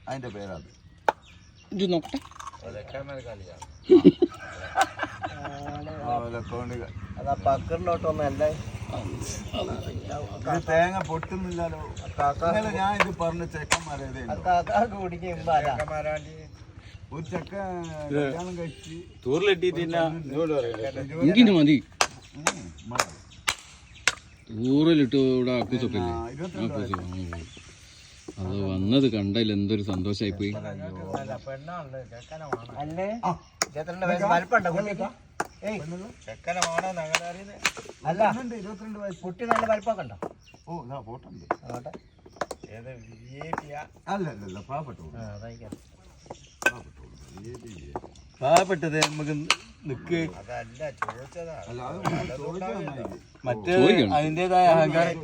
അതിന്റെ പേരാത്. നോക്കട്ടെ തേങ്ങ പൊട്ടുന്നില്ലല്ലോ. ഞാൻ ഇത് പറഞ്ഞ ചെക്കന്മാരെ ഒരു ചെക്ക കല്യാണം കഴിച്ച് എനിക്കിന് മതി ഊറിലിട്ട് ഇവിടെ ആക്കൂസൊക്കെ അത് വന്നത് കണ്ടതിൽ എന്തൊരു സന്തോഷമായി പോയി. കുട്ടി നല്ല വലിപ്പമൊക്കെ ഉണ്ടോ? അല്ലല്ല പാവപ്പെട്ടത് നമുക്ക് നിക്ക് മറ്റേ അതിൻ്റെതായ അഹങ്കാരം